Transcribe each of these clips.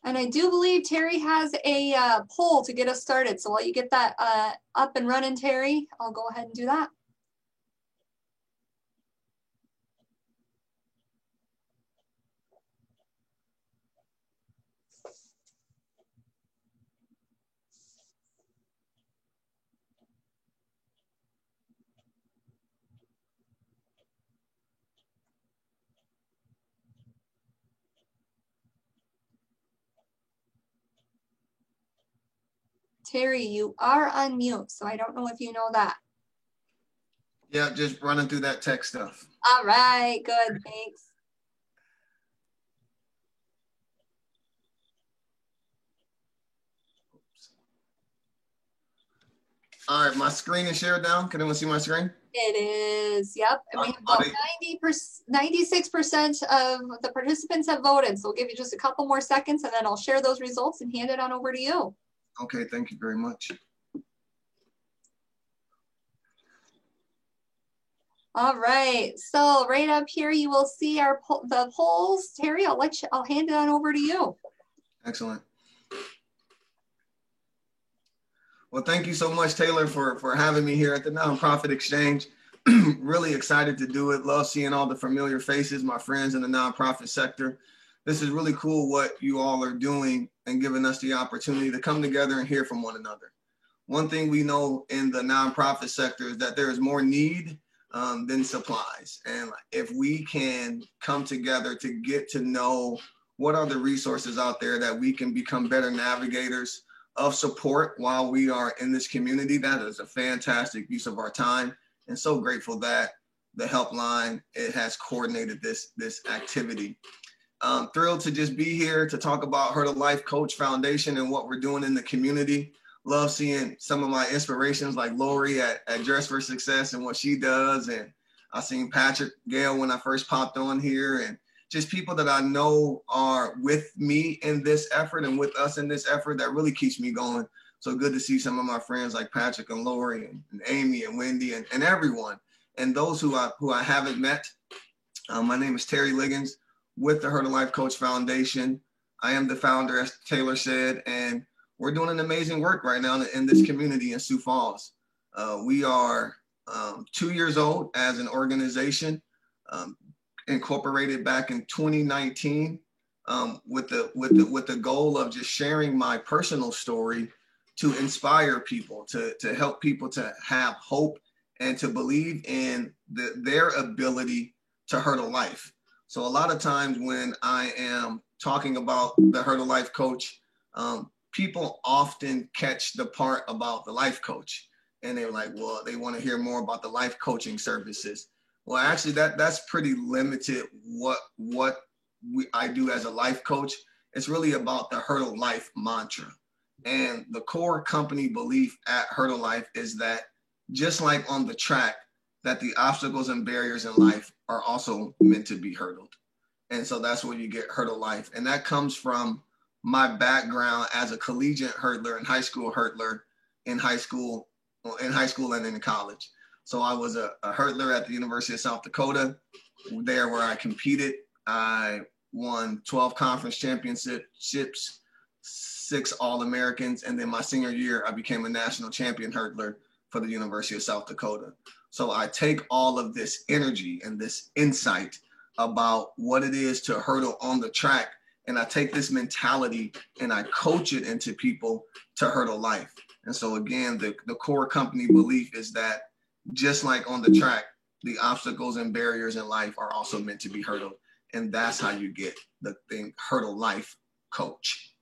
And I do believe Terry has a poll to get us started. So while you get that up and running, Terry, I'll go ahead and do that. Terry, you are on mute, so I don't know if you know that. Yeah, just running through that tech stuff. All right, good, thanks. All right, my screen is shared down. Can anyone see my screen? It is, yep. And we have about 96% of the participants have voted. So we'll give you just a couple more seconds and then I'll share those results and hand it on over to you. Okay, thank you very much. All right, so right up here you will see the polls. Terry, I'll hand it on over to you. Excellent. Well, thank you so much, Taylor, for having me here at the Nonprofit Exchange. Really excited to do it. Love seeing all the familiar faces, my friends in the nonprofit sector. This is really cool what you all are doing and giving us the opportunity to come together and hear from one another. One thing we know in the nonprofit sector is that there is more need than supplies. And if we can come together to get to know what are the resources out there that we can become better navigators of support while we are in this community, that is a fantastic use of our time. And so grateful that the helpline, it has coordinated this activity. Thrilled to just be here to talk about Hurdle Life Coach Foundation and what we're doing in the community. Love seeing some of my inspirations like Lori at Dress for Success and what she does. And I seen Patrick Gale when I first popped on here, and just people that I know are with me in this effort and with us in this effort that really keeps me going. So good to see some of my friends like Patrick and Lori and Amy and Wendy and everyone. And those who I haven't met. My name is Terry Liggins with the Hurdle Life Coach Foundation. I am the founder, as Taylor said, and we're doing an amazing work right now in this community in Sioux Falls. We are 2 years old as an organization, incorporated back in 2019, with the goal of just sharing my personal story to inspire people, to help people to have hope and to believe in their ability to hurdle life. So a lot of times when I am talking about the Hurdle Life Coach, people often catch the part about the life coach and they're like, well, they want to hear more about the life coaching services. Well, actually that's pretty limited what I do as a life coach. It's really about the Hurdle Life mantra. And the core company belief at Hurdle Life is that just like on the track, that the obstacles and barriers in life are also meant to be hurdled. And so that's where you get Hurdle Life. And that comes from my background as a collegiate hurdler and high school hurdler in high school and in college. So I was a hurdler at the University of South Dakota, there where I competed. I won 12 conference championships, 6 All-Americans, and then my senior year, I became a national champion hurdler for the University of South Dakota. So I take all of this energy and this insight about what it is to hurdle on the track, and I take this mentality and I coach it into people to hurdle life. And so again, the core company belief is that just like on the track, the obstacles and barriers in life are also meant to be hurdled. And that's how you get the thing Hurdle Life Coach.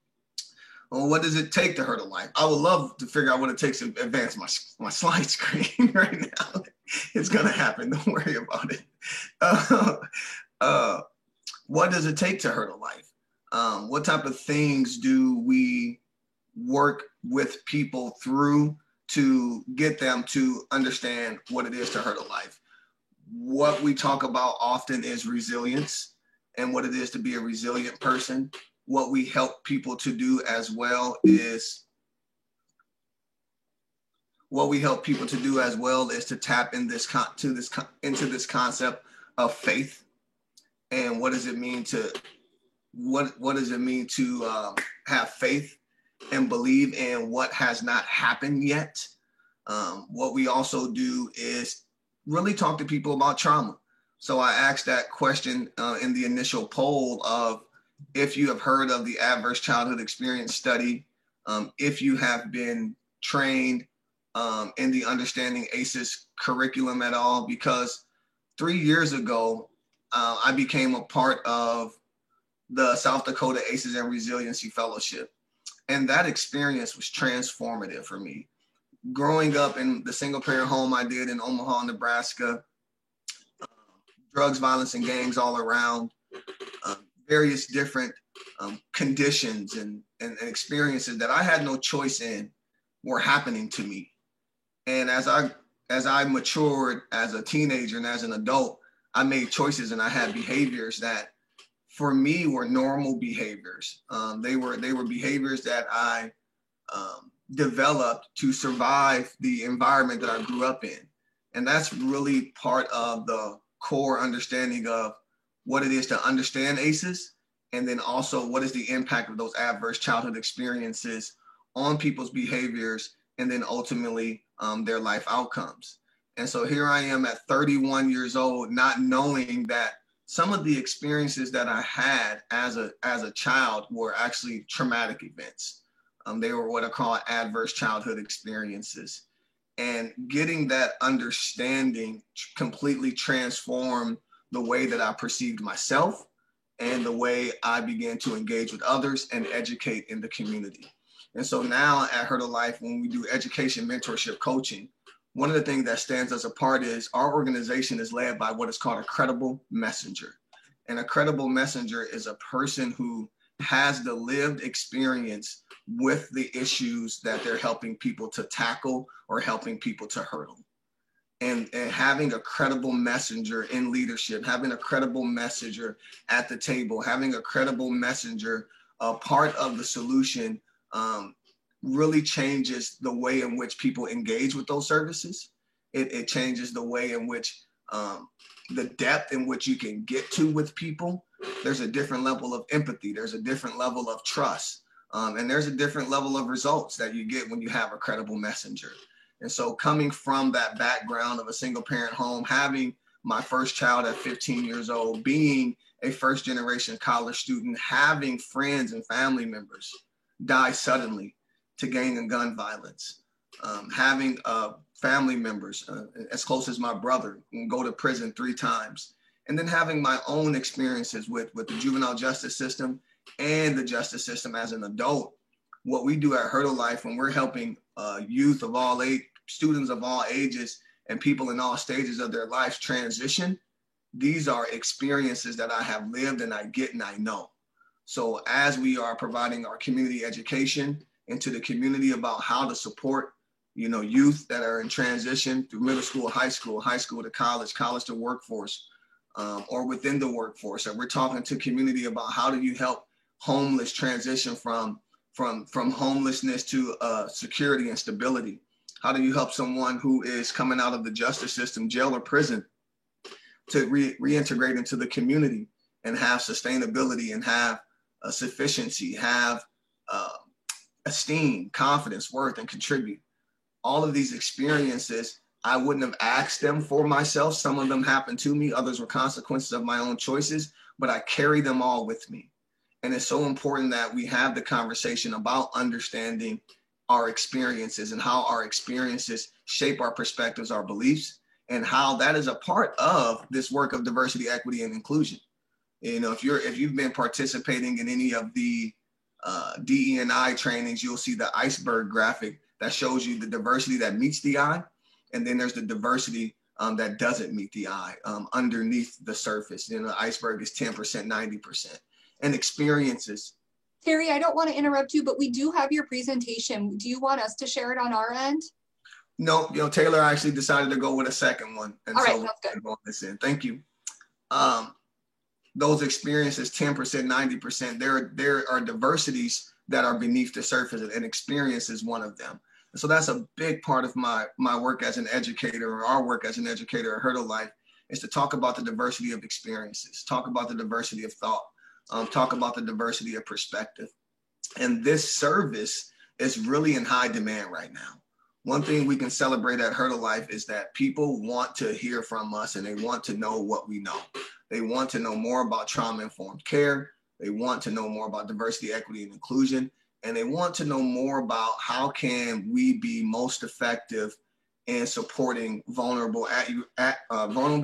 Well, what does it take to hurdle life? I would love to figure out what it takes to advance my slide screen right now. It's going to happen. Don't worry about it. What does it take to hurdle life? What type of things do we work with people through to get them to understand what it is to hurdle life? What we talk about often is resilience and what it is to be a resilient person. What we help people to do as well is to tap into this concept of faith. And what does it mean to what does it mean to have faith and believe in what has not happened yet. What we also do is really talk to people about trauma. So I asked that question in the initial poll of if you have heard of the Adverse Childhood Experience Study, if you have been trained in the Understanding ACEs curriculum at all, because 3 years ago, I became a part of the South Dakota ACEs and Resiliency Fellowship. And that experience was transformative for me. Growing up in the single parent home I did in Omaha, Nebraska, drugs, violence, and gangs all around, various different conditions and experiences that I had no choice in were happening to me. And as I matured as a teenager and as an adult, I made choices and I had behaviors that for me were normal behaviors. They were behaviors that I developed to survive the environment that I grew up in. And that's really part of the core understanding of what it is to understand ACEs, and then also what is the impact of those adverse childhood experiences on people's behaviors, and then ultimately their life outcomes. And so here I am at 31 years old, not knowing that some of the experiences that I had as a child were actually traumatic events. They were what I call adverse childhood experiences. And getting that understanding completely transformed the way that I perceived myself and the way I began to engage with others and educate in the community. And so now at Herbalife, when we do education, mentorship, coaching, one of the things that stands us apart is our organization is led by what is called a credible messenger. And a credible messenger is a person who has the lived experience with the issues that they're helping people to tackle or helping people to hurdle. And having a credible messenger in leadership, having a credible messenger at the table, having a credible messenger a part of the solution really changes the way in which people engage with those services. It changes the way in which the depth in which you can get to with people. There's a different level of empathy. There's a different level of trust. And there's a different level of results that you get when you have a credible messenger. And so coming from that background of a single parent home, having my first child at 15 years old, being a first generation college student, having friends and family members die suddenly to gang and gun violence, having family members as close as my brother go to prison 3 times, and then having my own experiences with the juvenile justice system and the justice system as an adult. What we do at Herbalife when we're helping youth of all age, students of all ages, and people in all stages of their lives transition, these are experiences that I have lived and I get and I know. So as we are providing our community education into the community about how to support, youth that are in transition through middle school, high school to college, college to workforce, or within the workforce, and we're talking to community about how do you help homeless transition from homelessness to security and stability. How do you help someone who is coming out of the justice system, jail or prison, to reintegrate into the community and have sustainability and have sufficiency, have esteem, confidence, worth, and contribute. All of these experiences, I wouldn't have asked them for myself. Some of them happened to me. Others were consequences of my own choices, but I carry them all with me. And it's so important that we have the conversation about understanding our experiences and how our experiences shape our perspectives, our beliefs, and how that is a part of this work of diversity, equity, and inclusion. If you've been participating in any of the DE&I trainings, you'll see the iceberg graphic that shows you the diversity that meets the eye, and then there's the diversity that doesn't meet the eye underneath the surface. The iceberg is 10%, 90%, and experiences. Terry, I don't want to interrupt you, but we do have your presentation. Do you want us to share it on our end? No, Taylor actually decided to go with a second one. And all right, so that's good. Going this in. Thank you. Those experiences, 10%, 90%, there are diversities that are beneath the surface, and experience is one of them. And so that's a big part of my work as an educator, or our work as an educator at Herbalife, is to talk about the diversity of experiences, talk about the diversity of thought, talk about the diversity of perspective. And this service is really in high demand right now. One thing we can celebrate at Hurdle Life is that people want to hear from us and they want to know what we know. They want to know more about trauma-informed care. They want to know more about diversity, equity, and inclusion. And they want to know more about how can we be most effective in supporting vulnerable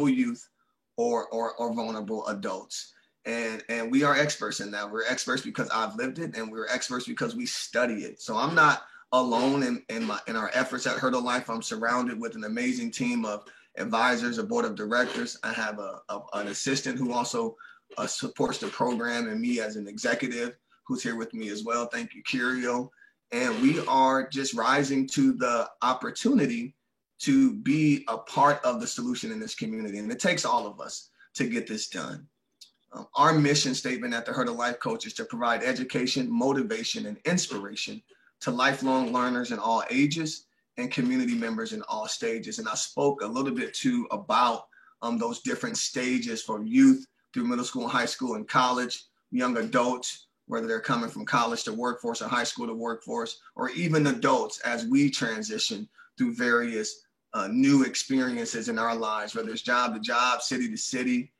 youth or vulnerable adults. And we are experts in that. We're experts because I've lived it, and we're experts because we study it. So I'm not alone in our efforts at Hurdle Life. I'm surrounded with an amazing team of advisors, a board of directors. I have an assistant who also supports the program, and me as an executive who's here with me as well. Thank you, Curio. And we are just rising to the opportunity to be a part of the solution in this community. And it takes all of us to get this done. Our mission statement at the Hurdle Life Coach is to provide education, motivation, and inspiration to lifelong learners in all ages and community members in all stages. And I spoke a little bit too about those different stages for youth through middle school, high school, and college, young adults, whether they're coming from college to workforce or high school to workforce, or even adults as we transition through various new experiences in our lives, whether it's job to job, city to city,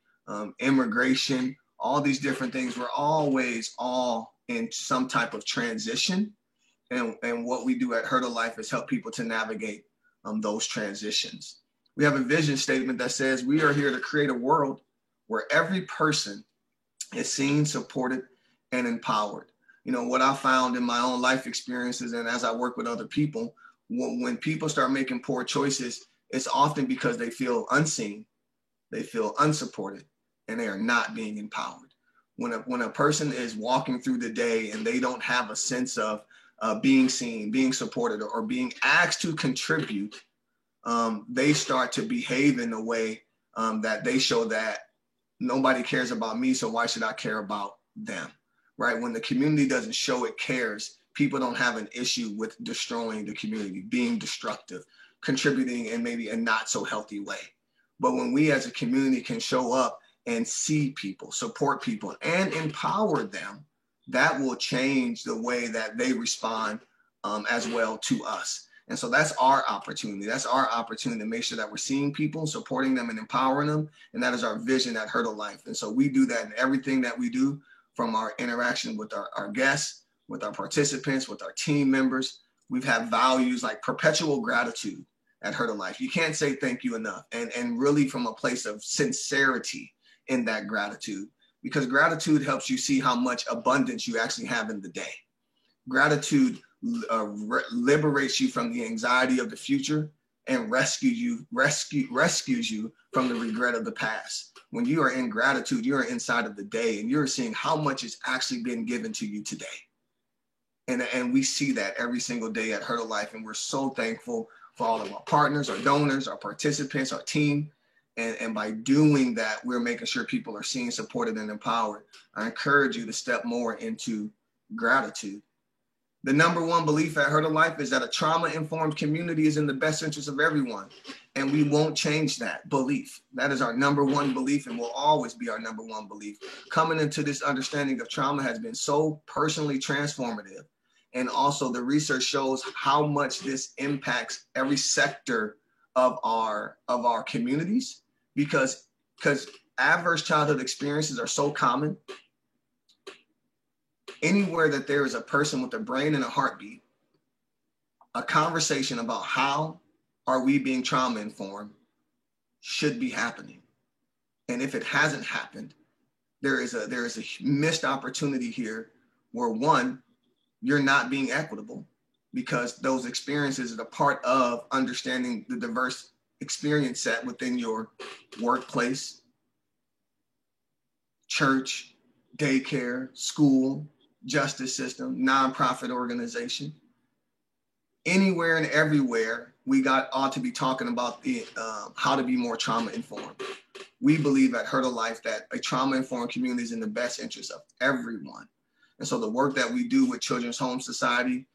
immigration, all these different things. We're always all in some type of transition. And what we do at Hurdle Life is help people to navigate those transitions. We have a vision statement that says we are here to create a world where every person is seen, supported, and empowered. You know, what I found in my own life experiences and as I work with other people, when people start making poor choices, it's often because they feel unseen, they feel unsupported, and they are not being empowered. When a person is walking through the day and they don't have a sense of being seen, being supported, or being asked to contribute, they start to behave in a way that they show that nobody cares about me, so why should I care about them, right? When the community doesn't show it cares, people don't have an issue with destroying the community, being destructive, contributing in maybe a not so healthy way. But when we as a community can show up and see people, support people, and empower them, that will change the way that they respond as well to us. And so that's our opportunity. That's our opportunity to make sure that we're seeing people, supporting them, and empowering them. And that is our vision at Hurdle Life. And so we do that in everything that we do, from our interaction with our guests, with our participants, with our team members. We've had values like perpetual gratitude at Hurdle Life. You can't say thank you enough. And really from a place of sincerity in that gratitude, because gratitude helps you see how much abundance you actually have in the day. Gratitude liberates you from the anxiety of the future and rescues you from the regret of the past. When you are in gratitude, you are inside of the day and you're seeing how much has actually been given to you today. And we see that every single day at Hurdle Life. And we're so thankful for all of our partners, our donors, our participants, our team. And by doing that, we're making sure people are seen, supported, and empowered. I encourage you to step more into gratitude. The number one belief at Hurdle Life is that a trauma-informed community is in the best interest of everyone. And we won't change that belief. That is our number one belief and will always be our number one belief. Coming into this understanding of trauma has been so personally transformative. And also the research shows how much this impacts every sector of our communities, because adverse childhood experiences are so common. Anywhere that there is a person with a brain and a heartbeat, a conversation about how are we being trauma informed should be happening. And if it hasn't happened, there is a missed opportunity here where, one, you're not being equitable, because those experiences are a part of understanding the diverse experience set within your workplace, church, daycare, school, justice system, nonprofit organization. Anywhere and everywhere, we ought to be talking about how to be more trauma informed. We believe at Hurdle Life that a trauma informed community is in the best interest of everyone. And so the work that we do with Children's Home Society,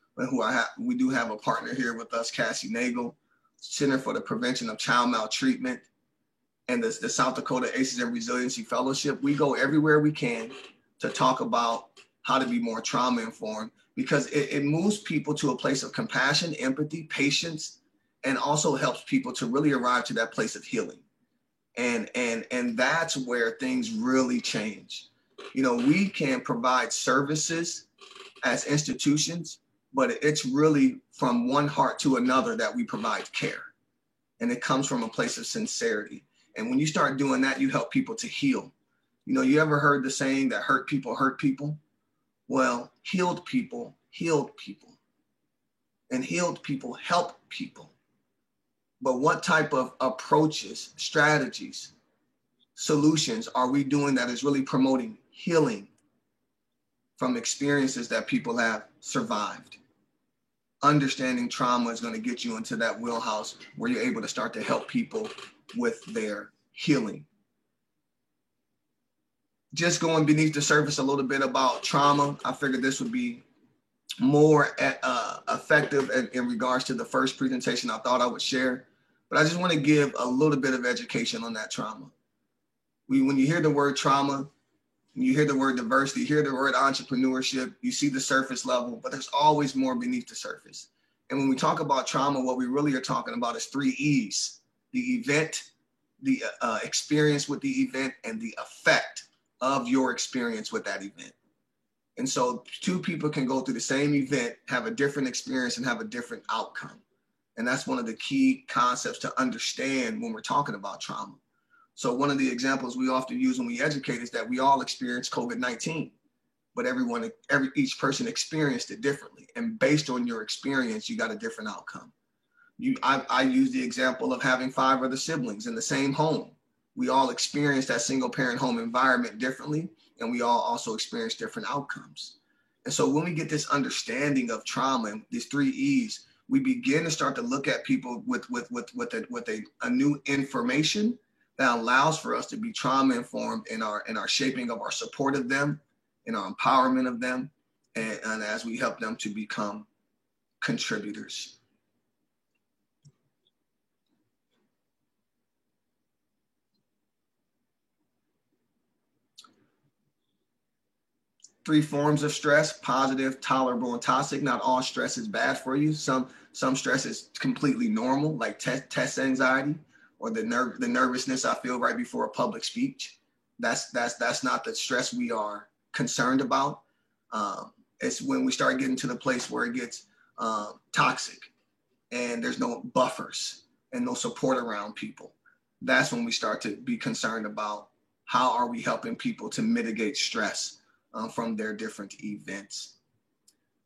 we do have a partner here with us, Cassie Nagel, Center for the Prevention of Child Maltreatment, and the South Dakota ACEs and Resiliency Fellowship. We go everywhere we can to talk about how to be more trauma informed, because it moves people to a place of compassion, empathy, patience, and also helps people to really arrive to that place of healing. And that's where things really change. You know, we can provide services as institutions, but it's really from one heart to another that we provide care. And it comes from a place of sincerity. And when you start doing that, you help people to heal. You know, you ever heard the saying that hurt people hurt people? Well, healed people healed people. And healed people help people. But what type of approaches, strategies, solutions are we doing that is really promoting healing from experiences that people have survived? Understanding trauma is going to get you into that wheelhouse where you're able to start to help people with their healing. Just going beneath the surface a little bit about trauma, I figured this would be more effective in regards to the first presentation I thought I would share. But I just want to give a little bit of education on that trauma. When you hear the word trauma, you hear the word diversity, you hear the word entrepreneurship, you see the surface level, but there's always more beneath the surface. And when we talk about trauma, what we really are talking about is 3 E's: the event, the experience with the event, and the effect of your experience with that event. And so 2 people can go through the same event, have a different experience, and have a different outcome. And that's one of the key concepts to understand when we're talking about trauma. So one of the examples we often use when we educate is that we all experience COVID-19, but each person experienced it differently. And based on your experience, you got a different outcome. I use the example of having 5 other siblings in the same home. We all experience that single parent home environment differently, and we all also experience different outcomes. And so when we get this understanding of trauma and these 3 E's, we begin to start to look at people with a new information that allows for us to be trauma informed in our shaping of our support of them, in our empowerment of them, and as we help them to become contributors. Three forms of stress: positive, tolerable, and toxic. Not all stress is bad for you. Some stress is completely normal, like test anxiety, or the nervousness I feel right before a public speech. That's not the stress we are concerned about. It's when we start getting to the place where it gets toxic and there's no buffers and no support around people. That's when we start to be concerned about how are we helping people to mitigate stress from their different events.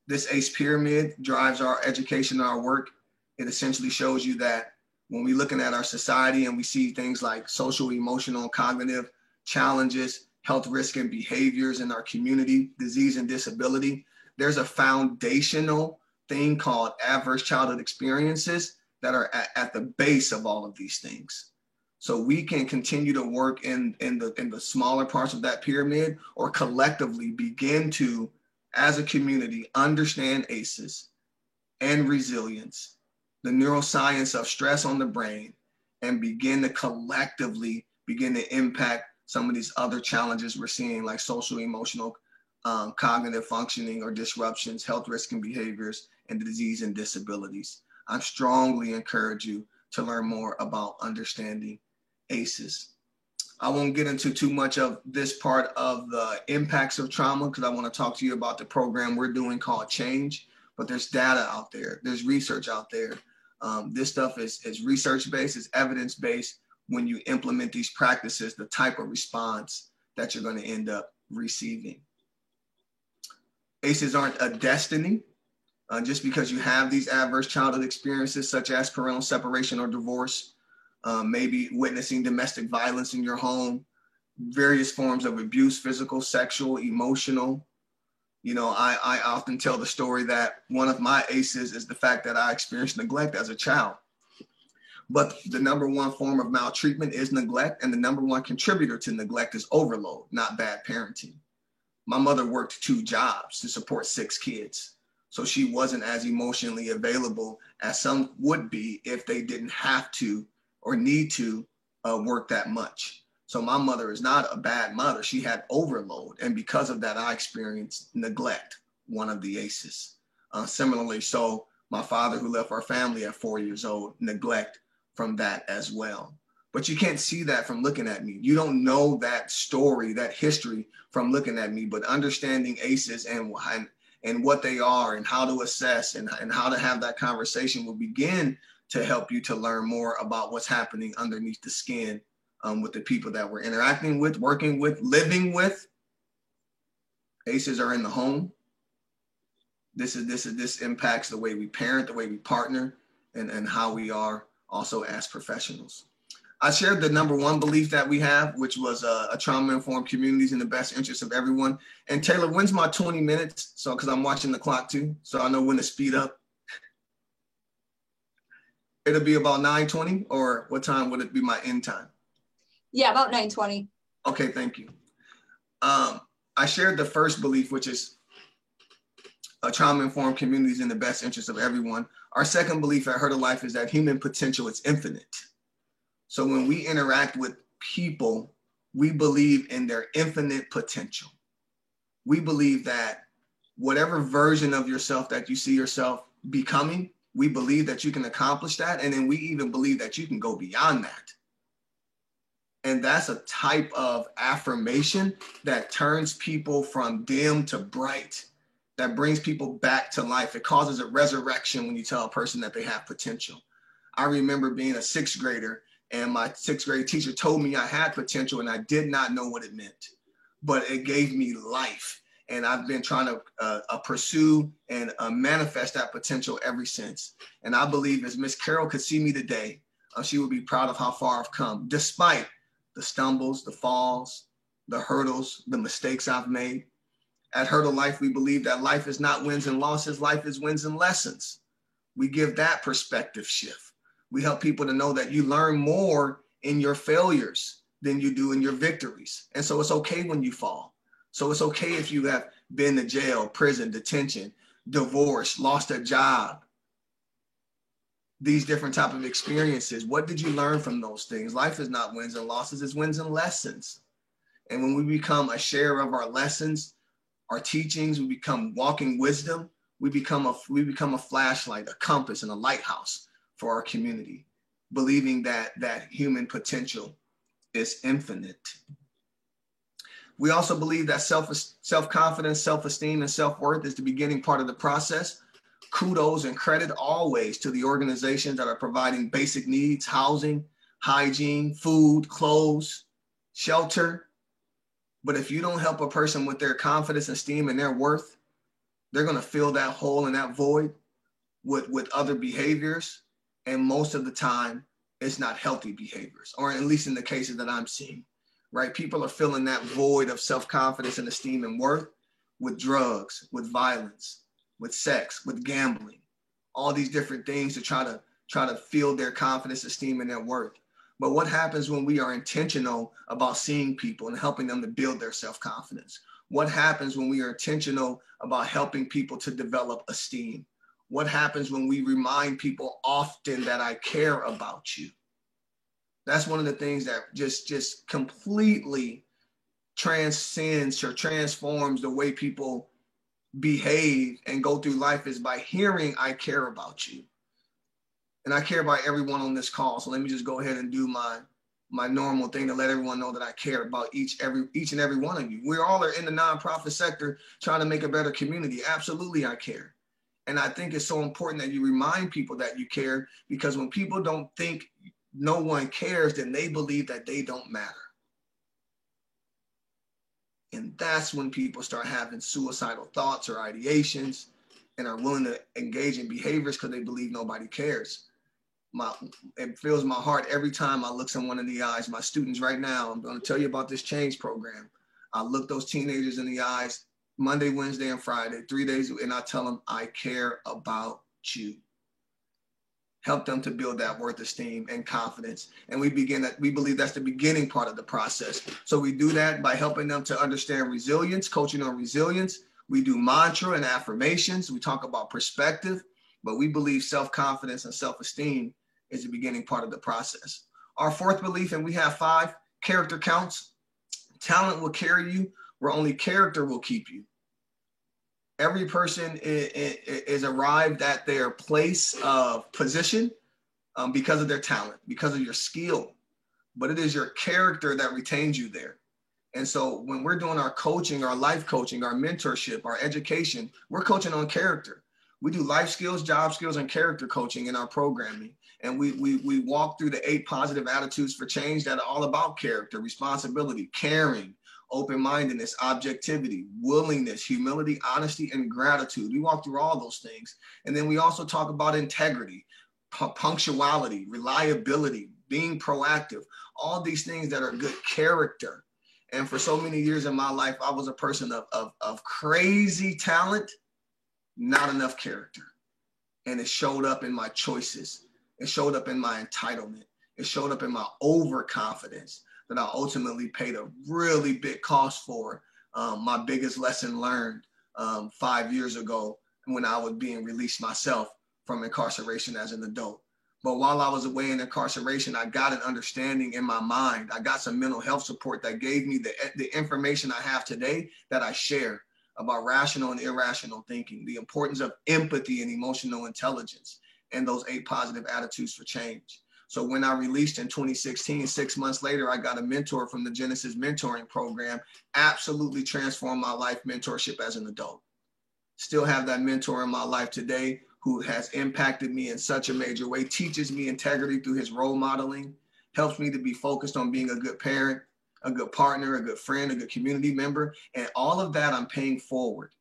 This ACE pyramid drives our education and our work. It essentially shows you that when we're looking at our society and we see things like social, emotional, cognitive challenges, health risk and behaviors in our community, disease and disability, there's a foundational thing called adverse childhood experiences that are at the base of all of these things. So we can continue to work in the smaller parts of that pyramid, or collectively begin to, as a community, understand ACEs and resilience, the neuroscience of stress on the brain, and begin to collectively begin to impact some of these other challenges we're seeing, like social, emotional, cognitive functioning or disruptions, health risk and behaviors, and disease and disabilities. I strongly encourage you to learn more about understanding ACEs. I won't get into too much of this part of the impacts of trauma, because I want to talk to you about the program we're doing called Change. But there's data out there, there's research out there. This stuff is research-based, it's evidence-based. When you implement these practices, the type of response that you're going to end up receiving. ACEs aren't a destiny. Just because you have these adverse childhood experiences, such as parental separation or divorce, maybe witnessing domestic violence in your home, various forms of abuse, physical, sexual, emotional. You know, I often tell the story that one of my ACEs is the fact that I experienced neglect as a child. But the number one form of maltreatment is neglect, and the number one contributor to neglect is overload, not bad parenting. My mother worked 2 jobs to support 6 kids. So she wasn't as emotionally available as some would be if they didn't have to or need to work that much. So my mother is not a bad mother. She had overload. And because of that, I experienced neglect, one of the ACEs. Similarly, so my father, who left our family at 4 years old, neglect from that as well. But you can't see that from looking at me. You don't know that story, that history from looking at me, but understanding ACEs and what they are and how to assess and how to have that conversation will begin to help you to learn more about what's happening underneath the skin with the people that we're interacting with, working with, living with. ACEs are in the home. This impacts the way we parent, the way we partner, and how we are also as professionals. I shared the number one belief that we have, which was a trauma-informed community is in the best interest of everyone. And Taylor, when's my 20 minutes? So, because I'm watching the clock too, so I know when to speed up. It'll be about 9:20, or what time would it be my end time? Yeah, about 9:20. Okay, thank you. I shared the first belief, which is a trauma-informed community is in the best interest of everyone. Our second belief at Heart of Life is that human potential is infinite. So when we interact with people, we believe in their infinite potential. We believe that whatever version of yourself that you see yourself becoming, we believe that you can accomplish that. And then we even believe that you can go beyond that. And that's a type of affirmation that turns people from dim to bright, that brings people back to life. It causes a resurrection when you tell a person that they have potential. I remember being a sixth grader, and my sixth grade teacher told me I had potential, and I did not know what it meant, but it gave me life. And I've been trying to pursue and manifest that potential ever since. And I believe as Miss Carol could see me today, she would be proud of how far I've come, despite the stumbles, the falls, the hurdles, the mistakes I've made. At Heart of Life, we believe that life is not wins and losses, life is wins and lessons. We give that perspective shift. We help people to know that you learn more in your failures than you do in your victories. And so it's okay when you fall. So it's okay if you have been to jail, prison, detention, divorce, lost a job, these different type of experiences. What did you learn from those things? Life is not wins and losses, it's wins and lessons. And when we become a share of our lessons, our teachings, we become walking wisdom, we become a flashlight, a compass, and a lighthouse for our community, believing that human potential is infinite. We also believe that self-confidence, self-esteem, and self-worth is the beginning part of the process. Kudos and credit always to the organizations that are providing basic needs, housing, hygiene, food, clothes, shelter. But if you don't help a person with their confidence, esteem, and their worth, they're going to fill that hole and that void with other behaviors. And most of the time, it's not healthy behaviors, or at least in the cases that I'm seeing, right? People are filling that void of self-confidence and esteem and worth with drugs, with violence, with sex, with gambling, all these different things to try to feel their confidence, esteem, and their worth. But what happens when we are intentional about seeing people and helping them to build their self-confidence? What happens when we are intentional about helping people to develop esteem? What happens when we remind people often that I care about you? That's one of the things that just completely transcends or transforms the way people behave and go through life, is by hearing I care about you. And I care about everyone on this call. So let me just go ahead and do my normal thing to let everyone know that I care about each and every one of you. We all are in the nonprofit sector trying to make a better community. Absolutely, I care. And I think it's so important that you remind people that you care, because when people don't think no one cares, then they believe that they don't matter. And that's when people start having suicidal thoughts or ideations and are willing to engage in behaviors because they believe nobody cares. It fills my heart every time I look someone in the eyes. My students right now, I'm going to tell you about this change program. I look those teenagers in the eyes Monday, Wednesday, and Friday, 3 days, and I tell them, I care about you. Help them to build that worth, esteem, and confidence. And we believe that's the beginning part of the process. So we do that by helping them to understand resilience, coaching on resilience. We do mantra and affirmations. We talk about perspective, but we believe self-confidence and self-esteem is the beginning part of the process. Our fourth belief, and we have 5, character counts. Talent will carry you where only character will keep you. Every person is arrived at their place of position because of their talent, because of your skill, but it is your character that retains you there. And so when we're doing our coaching, our life coaching, our mentorship, our education, we're coaching on character. We do life skills, job skills, and character coaching in our programming. And we walk through the 8 positive attitudes for change that are all about character, responsibility, caring, open-mindedness, objectivity, willingness, humility, honesty, and gratitude. We walk through all those things. And then we also talk about integrity, punctuality, reliability, being proactive, all these things that are good character. And for so many years in my life, I was a person of crazy talent, not enough character. And it showed up in my choices. It showed up in my entitlement. It showed up in my overconfidence that I ultimately paid a really big cost for. My biggest lesson learned 5 years ago when I was being released myself from incarceration as an adult. But while I was away in incarceration, I got an understanding in my mind. I got some mental health support that gave me the information I have today that I share about rational and irrational thinking, the importance of empathy and emotional intelligence, and those 8 positive attitudes for change. So when I released in 2016, 6 months later, I got a mentor from the Genesis Mentoring Program, absolutely transformed my life mentorship as an adult. Still have that mentor in my life today who has impacted me in such a major way, teaches me integrity through his role modeling, helps me to be focused on being a good parent, a good partner, a good friend, a good community member. And all of that I'm paying forward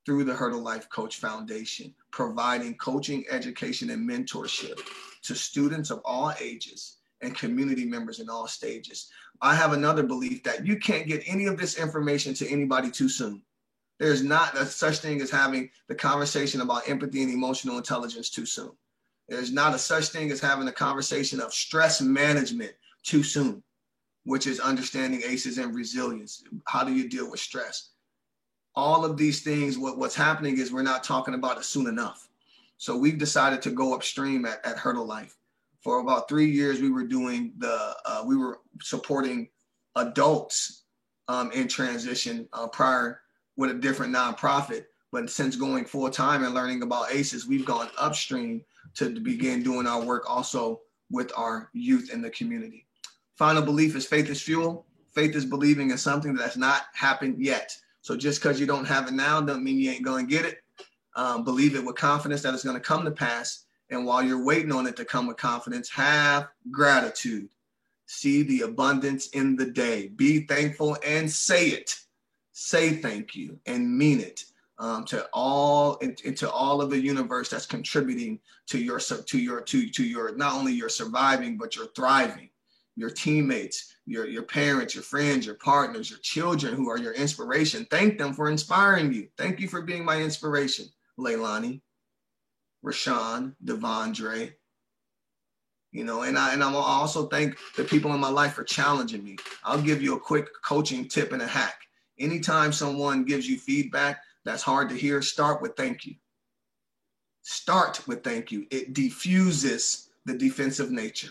through the Hurdle Life Coach Foundation, providing coaching, education, and mentorship to students of all ages and community members in all stages. I have another belief that you can't get any of this information to anybody too soon. There's not a such thing as having the conversation about empathy and emotional intelligence too soon. There's not a such thing as having a conversation of stress management too soon, which is understanding ACEs and resilience. How do you deal with stress? All of these things, what's happening is we're not talking about it soon enough. So we've decided to go upstream at Hurdle Life. For about 3 years, we were doing we were supporting adults in transition prior with a different nonprofit. But since going full time and learning about ACEs, we've gone upstream to begin doing our work also with our youth in the community. Final belief is faith is fuel. Faith is believing in something that's not happened yet. So just because you don't have it now doesn't mean you ain't going to get it. Believe it with confidence that it's going to come to pass. And while you're waiting on it to come with confidence, have gratitude. See the abundance in the day. Be thankful and say it. Say thank you and mean it to all of the universe that's contributing to your not only your surviving but your thriving. Your teammates, your parents, your friends, your partners, your children who are your inspiration. Thank them for inspiring you. Thank you for being my inspiration. Leilani, Rashawn, Devondre, and I also thank the people in my life for challenging me. I'll give you a quick coaching tip and a hack. Anytime someone gives you feedback that's hard to hear, start with thank you. Start with thank you. It diffuses the defensive nature.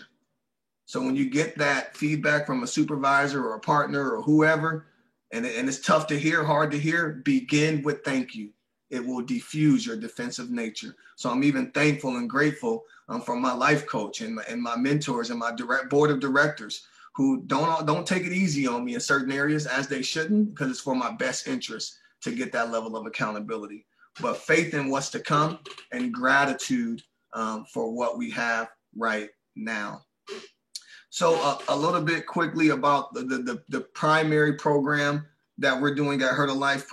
So when you get that feedback from a supervisor or a partner or whoever, and it's tough to hear, hard to hear, begin with thank you. It will diffuse your defensive nature. So I'm even thankful and grateful for my life coach and my mentors and my board of directors who don't take it easy on me in certain areas, as they shouldn't, because it's for my best interest to get that level of accountability. But faith in what's to come and gratitude for what we have right now. So a little bit quickly about the primary program that we're doing at Hurdle Life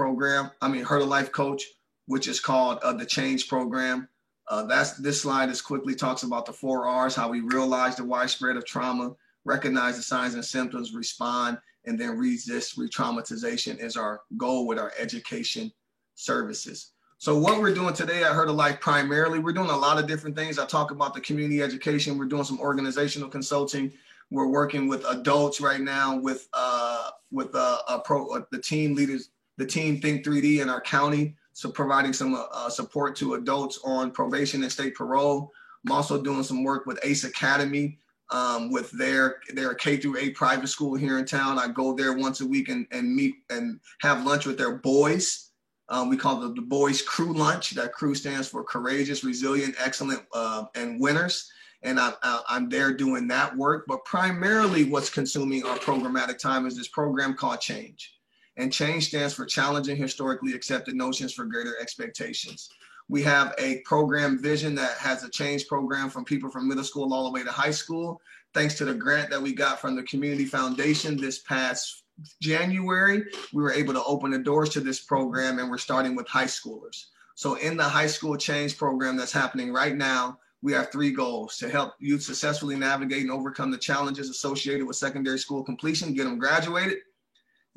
Coach, which is called the Change Program. This slide quickly talks about the 4 R's, how we realize the widespread of trauma, recognize the signs and symptoms, respond, and then resist re-traumatization is our goal with our education services. So what we're doing today at Hurdle Life, primarily, we're doing a lot of different things. I talk about the community education. We're doing some organizational consulting. We're working with adults right now with the team leaders, the team Think 3D in our county. So providing some support to adults on probation and state parole. I'm also doing some work with ACE Academy with their K through 8 private school here in town. I go there once a week and meet and have lunch with their boys. We call it the Boys Crew Lunch. That crew stands for courageous, resilient, excellent, and winners. And I'm there doing that work. But primarily what's consuming our programmatic time is this program called Change. And Change stands for Challenging Historically Accepted Notions for Greater Expectations. We have a program vision that has a change program from people from middle school all the way to high school. Thanks to the grant that we got from the Community Foundation this past January, we were able to open the doors to this program, and we're starting with high schoolers. So in the high school change program that's happening right now, we have 3 goals: to help youth successfully navigate and overcome the challenges associated with secondary school completion, get them graduated,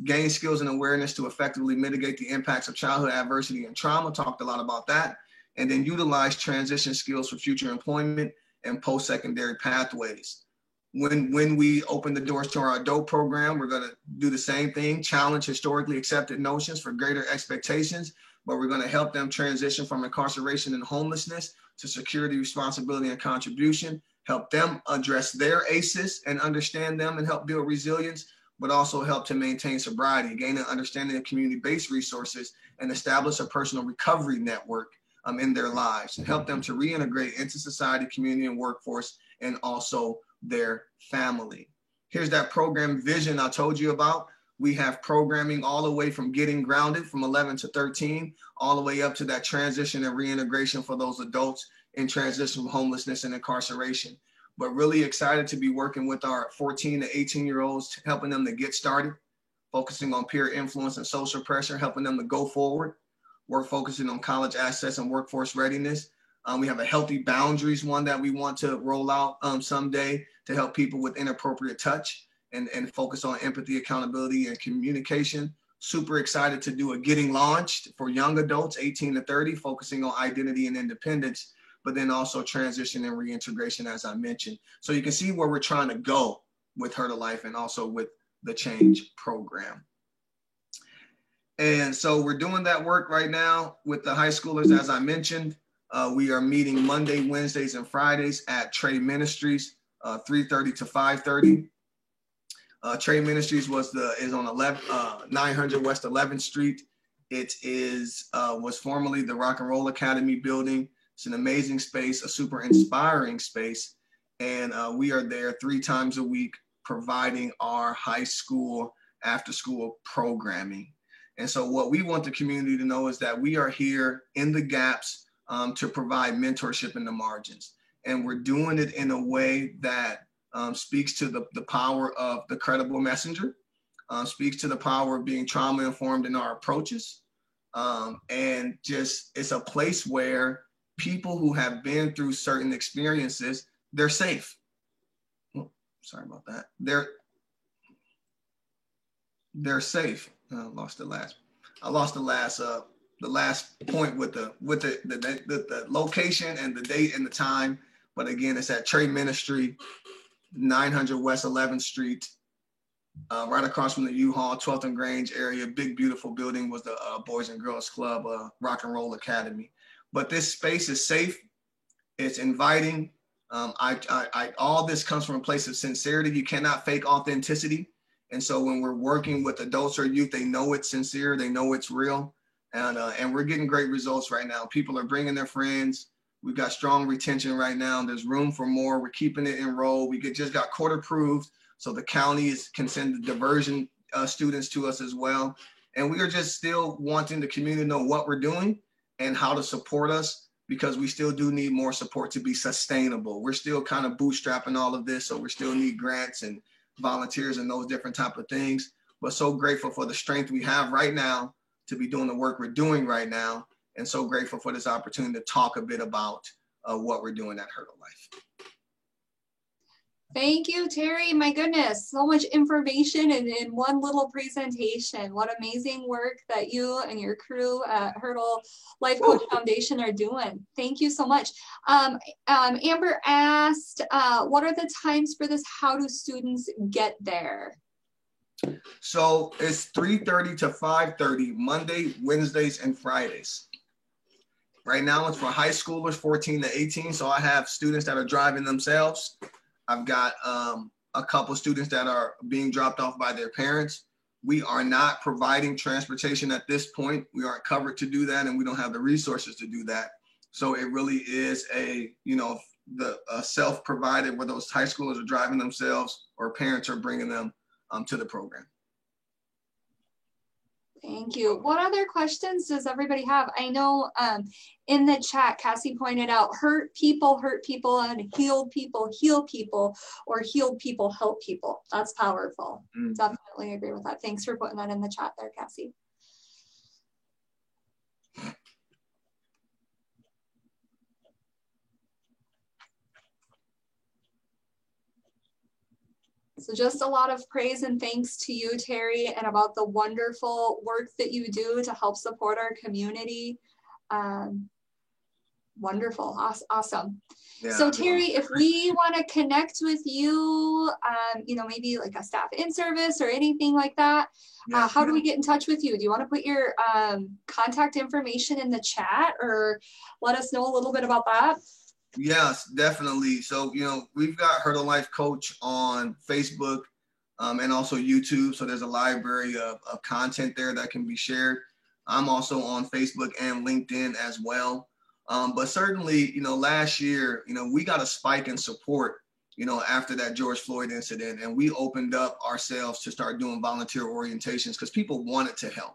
gain skills and awareness to effectively mitigate the impacts of childhood adversity and trauma, talked a lot about that, and then utilize transition skills for future employment and post-secondary pathways. When we open the doors to our adult program, we're going to do the same thing: challenge historically accepted notions for greater expectations, but we're going to help them transition from incarceration and homelessness to security, responsibility, and contribution, help them address their ACEs and understand them and help build resilience, but also help to maintain sobriety, gain an understanding of community-based resources, and establish a personal recovery network in their lives, and help them to reintegrate into society, community, and workforce, and also their family. Here's that program vision I told you about. We have programming all the way from getting grounded from 11 to 13, all the way up to that transition and reintegration for those adults in transition from homelessness and incarceration. But really excited to be working with our 14 to 18-year-olds, helping them to get started, focusing on peer influence and social pressure, helping them to go forward. We're focusing on college access and workforce readiness. We have a healthy boundaries one that we want to roll out someday to help people with inappropriate touch and focus on empathy, accountability, and communication. Super excited to do a Getting Launched for young adults, 18 to 30, focusing on identity and independence, but then also transition and reintegration, as I mentioned. So you can see where we're trying to go with Her to Life and also with the Change program. And so we're doing that work right now with the high schoolers, as I mentioned. We are meeting Monday, Wednesdays, and Fridays at Trey Ministries, 3:30 to 5:30. Trey Ministries is on 900 West 11th Street. It was formerly the Rock and Roll Academy building. It's an amazing space, a super inspiring space. And we are there 3 times a week providing our high school after school programming. And so what we want the community to know is that we are here in the gaps to provide mentorship in the margins. And we're doing it in a way that speaks to the power of the credible messenger, speaks to the power of being trauma informed in our approaches. And just, it's a place where people who have been through certain experiences, they're safe. Oh, sorry about that. They're safe. I lost the last point with the location and the date and the time. But again, it's at Trey Ministry, 900 West 11th Street, right across from the U-Haul, 12th and Grange area. Big, beautiful building was the Boys and Girls Club, Rock and Roll Academy. But this space is safe. It's inviting. All this comes from a place of sincerity. You cannot fake authenticity. And so when we're working with adults or youth, they know it's sincere. They know it's real. And we're getting great results right now. People are bringing their friends. We've got strong retention right now. There's room for more. We're keeping it enrolled. We just got court approved, so the counties can send the diversion students to us as well. And we are just still wanting the community to know what we're doing and how to support us, because we still do need more support to be sustainable. We're still kind of bootstrapping all of this, so we still need grants and volunteers and those different type of things. But so grateful for the strength we have right now to be doing the work we're doing right now, and so grateful for this opportunity to talk a bit about what we're doing at Her to Life. Thank you, Terry. My goodness, so much information in one little presentation. What amazing work that you and your crew at Her to Life Coach Foundation are doing. Thank you so much. Amber asked, what are the times for this? How do students get there? So it's 3:30 to 5:30, Monday, Wednesdays, and Fridays. Right now it's for high schoolers, 14 to 18. So I have students that are driving themselves. I've got a couple students that are being dropped off by their parents. We are not providing transportation at this point. We aren't covered to do that, and we don't have the resources to do that. So it really is a, self-provided, where those high schoolers are driving themselves or parents are bringing them to the program. Thank you. What other questions does everybody have? I know in the chat, Cassie pointed out, hurt people, and healed people, heal people, or healed people, help people. That's powerful. Definitely agree with that. Thanks for putting that in the chat there, Cassie. So just a lot of praise and thanks to you, Terry, and about the wonderful work that you do to help support our community. Wonderful, awesome. Yeah. So Terry, if we want to connect with you, maybe like a staff in service or anything like that, how do we get in touch with you? Do you want to put your contact information in the chat, or let us know a little bit about that? Yes, definitely. So, we've got Hurdle Life Coach on Facebook and also YouTube. So there's a library of content there that can be shared. I'm also on Facebook and LinkedIn as well. But certainly, last year, we got a spike in support, after that George Floyd incident. And we opened up ourselves to start doing volunteer orientations because people wanted to help.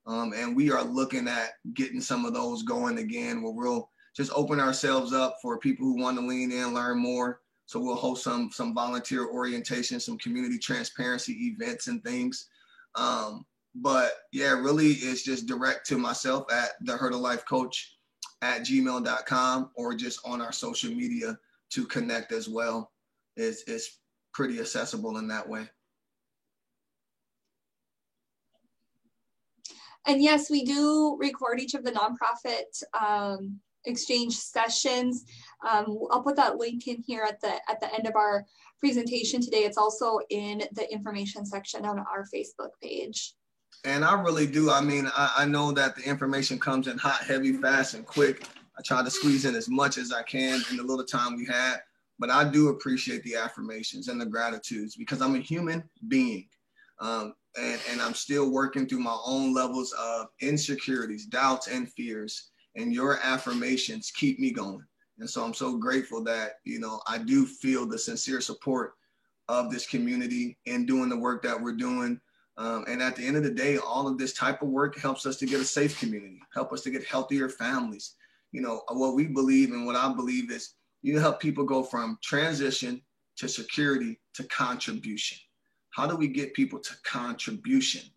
And we are looking at getting some of those going again, where we'll just open ourselves up for people who want to lean in, learn more. So we'll host some volunteer orientation, some community transparency events and things. But yeah, really it's just direct to myself at thehurdlelifecoach@gmail.com, or just on our social media to connect as well. It's pretty accessible in that way. And yes, we do record each of the nonprofit exchange sessions. I'll put that link in here at the end of our presentation today. It's also in the information section on our Facebook page. And I really do. I know that the information comes in hot, heavy, fast, and quick. I try to squeeze in as much as I can in the little time we had, but I do appreciate the affirmations and the gratitudes, because I'm a human being. And I'm still working through my own levels of insecurities, doubts, and fears. And your affirmations keep me going. And so I'm so grateful that, I do feel the sincere support of this community in doing the work that we're doing. And at the end of the day, all of this type of work helps us to get a safe community, help us to get healthier families. What we believe and what I believe is you help people go from transition to security to contribution. How do we get people to contribution?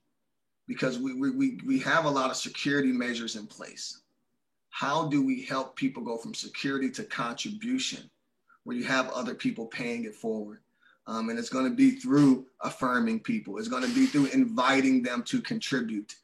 Because we have a lot of security measures in place. How do we help people go from security to contribution, where you have other people paying it forward? And it's going to be through affirming people. It's going to be through inviting them to contribute,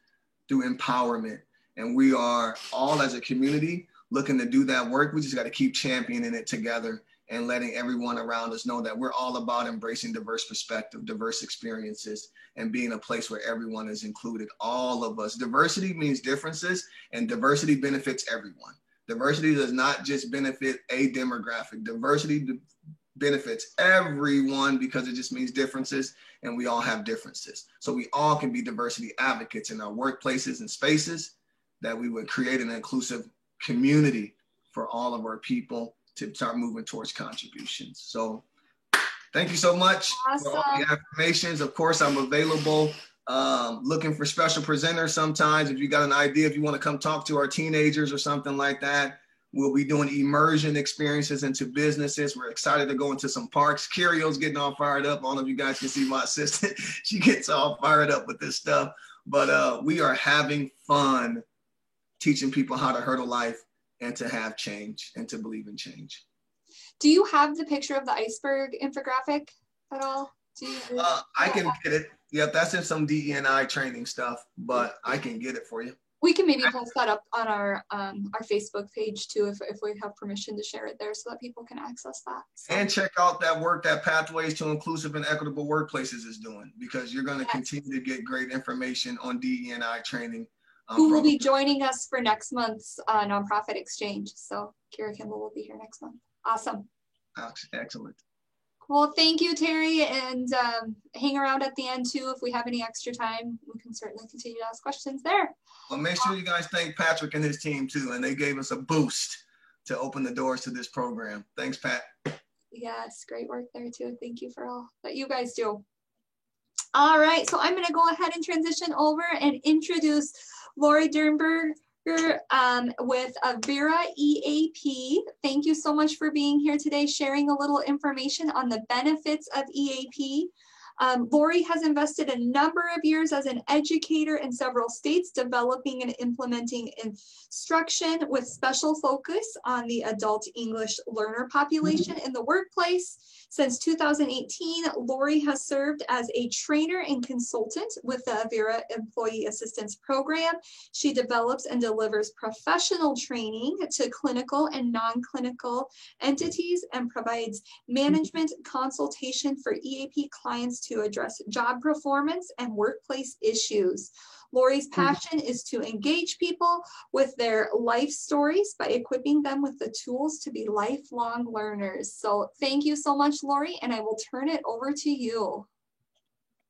through empowerment. And we are all, as a community, looking to do that work. We just got to keep championing it together and letting everyone around us know that we're all about embracing diverse perspective, diverse experiences, and being a place where everyone is included, all of us. Diversity means differences, and diversity benefits everyone. Diversity does not just benefit a demographic. Diversity benefits everyone, because it just means differences, and we all have differences. So we all can be diversity advocates in our workplaces and spaces, that we would create an inclusive community for all of our people to start moving towards contributions. So thank you so much for all the affirmations. Of course, I'm available, looking for special presenters sometimes. If you got an idea, if you want to come talk to our teenagers or something like that, we'll be doing immersion experiences into businesses. We're excited to go into some parks. Kirio's getting all fired up. All of you guys can see my assistant. She gets all fired up with this stuff. But we are having fun teaching people how to hurdle life and to have change and to believe in change. Do you have the picture of the iceberg infographic at all? I can get it. Yep, that's in some DE&I training stuff, but I can get it for you. We can maybe post that up on our Facebook page too, if we have permission to share it there, so that people can access that. So. And check out that work that Pathways to Inclusive and Equitable Workplaces is doing, because you're going to continue to get great information on DE&I training. Who will be joining us for next month's nonprofit exchange. So Kira Kimball will be here next month. Awesome. Excellent. Well, thank you, Terry, and hang around at the end too. If we have any extra time, we can certainly continue to ask questions there. Well, make sure you guys thank Patrick and his team too, and they gave us a boost to open the doors to this program. Thanks, Pat. Yes, great work there too. Thank you for all that you guys do. All right, so I'm going to go ahead and transition over and introduce Lori Dernberger with Avera EAP. Thank you so much for being here today, sharing a little information on the benefits of EAP. Lori has invested a number of years as an educator in several states, developing and implementing instruction with special focus on the adult English learner population in the workplace. Since 2018, Lori has served as a trainer and consultant with the Avera Employee Assistance Program. She develops and delivers professional training to clinical and non-clinical entities and provides management consultation for EAP clients to address job performance and workplace issues. Lori's passion is to engage people with their life stories by equipping them with the tools to be lifelong learners. So thank you so much, Lori, and I will turn it over to you.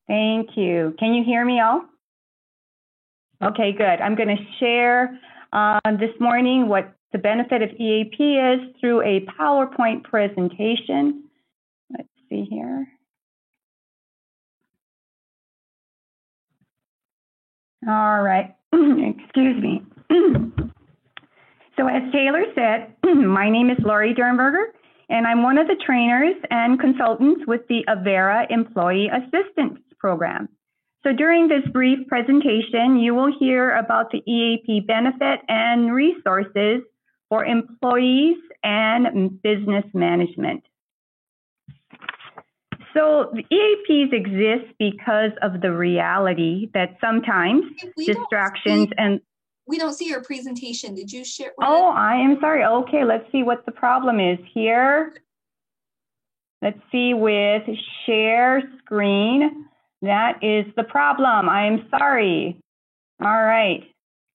Thank you. Can you hear me all? Okay, good. I'm going to share this morning what the benefit of EAP is through a PowerPoint presentation. Let's see here. All right, excuse me. So as Taylor said, my name is Lori Dernberger, and I'm one of the trainers and consultants with the Avera Employee Assistance Program. So during this brief presentation, you will hear about the EAP benefit and resources for employees and business management. So the EAPs exist because of the reality that sometimes distractions and... We don't see your presentation. Did you share? Oh, I am sorry. Okay, let's see what the problem is here. Let's see with share screen. That is the problem. I am sorry. All right.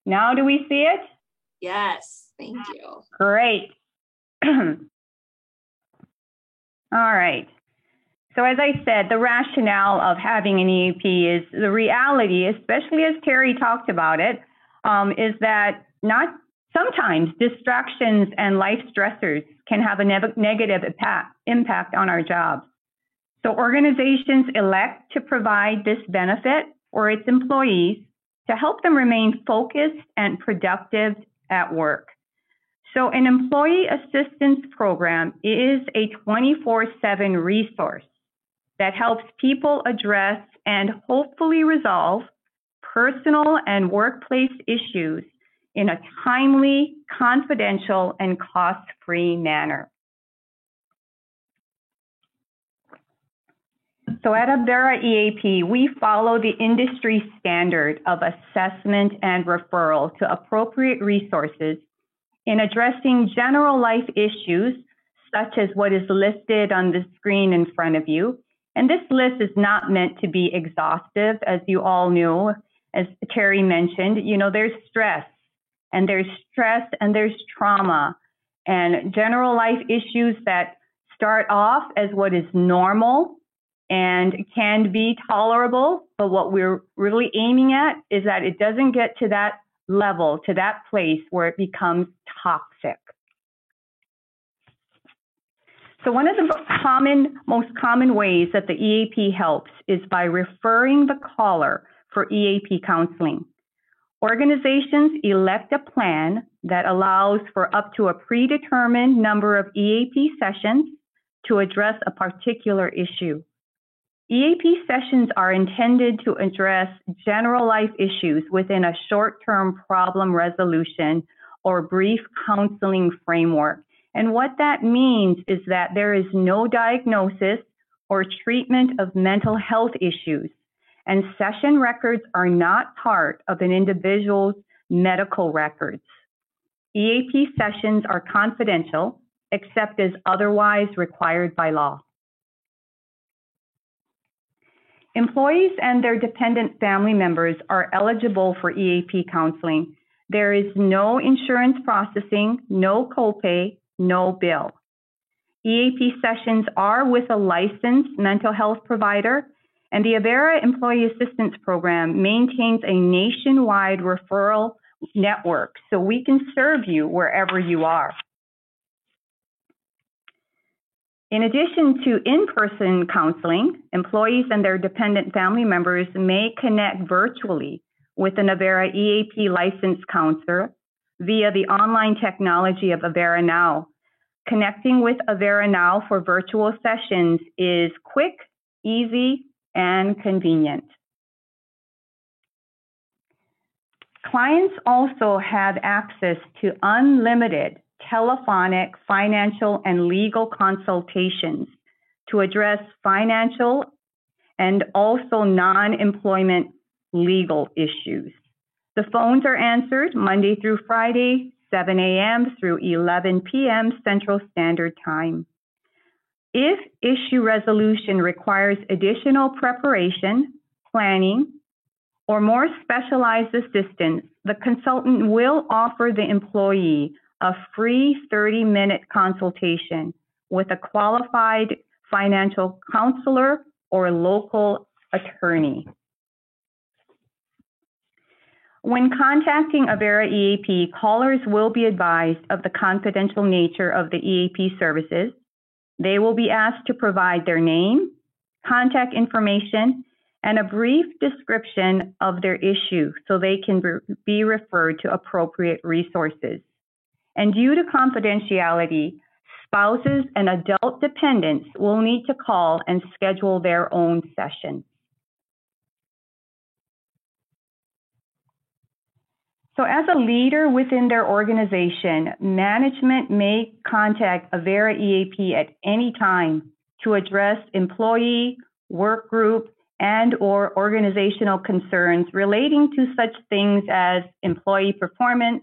Now do we see it? Yes, thank you. Great. All right. So as I said, the rationale of having an EAP is the reality, especially as Terry talked about it, is that sometimes distractions and life stressors can have a negative impact on our jobs. So organizations elect to provide this benefit for its employees to help them remain focused and productive at work. So an employee assistance program is a 24/7 resource that helps people address and hopefully resolve personal and workplace issues in a timely, confidential, and cost-free manner. So at Avera EAP, we follow the industry standard of assessment and referral to appropriate resources in addressing general life issues, such as what is listed on the screen in front of you. And this list is not meant to be exhaustive, as you all knew, as Terry mentioned. You know, there's stress and there's trauma and general life issues that start off as what is normal and can be tolerable, but what we're really aiming at is that it doesn't get to that level, to that place where it becomes toxic. So one of the most common ways that the EAP helps is by referring the caller for EAP counseling. Organizations elect a plan that allows for up to a predetermined number of EAP sessions to address a particular issue. EAP sessions are intended to address general life issues within a short-term problem resolution or brief counseling framework. And what that means is that there is no diagnosis or treatment of mental health issues, and session records are not part of an individual's medical records. EAP sessions are confidential, except as otherwise required by law. Employees and their dependent family members are eligible for EAP counseling. There is no insurance processing, no copay, no bill. EAP sessions are with a licensed mental health provider, and the Avera Employee Assistance Program maintains a nationwide referral network so we can serve you wherever you are. In addition to in-person counseling, employees and their dependent family members may connect virtually with an Avera EAP licensed counselor via the online technology of Avera Now. Connecting with Avera Now for virtual sessions is quick, easy, and convenient. Clients also have access to unlimited telephonic, financial, and legal consultations to address financial and also non-employment legal issues. The phones are answered Monday through Friday, 7 a.m. through 11 p.m. Central Standard Time. If issue resolution requires additional preparation, planning, or more specialized assistance, the consultant will offer the employee a free 30-minute consultation with a qualified financial counselor or local attorney. When contacting Avera EAP, callers will be advised of the confidential nature of the EAP services. They will be asked to provide their name, contact information, and a brief description of their issue so they can be referred to appropriate resources. And due to confidentiality, spouses and adult dependents will need to call and schedule their own session. So as a leader within their organization, management may contact Avera EAP at any time to address employee, work group, and/or organizational concerns relating to such things as employee performance,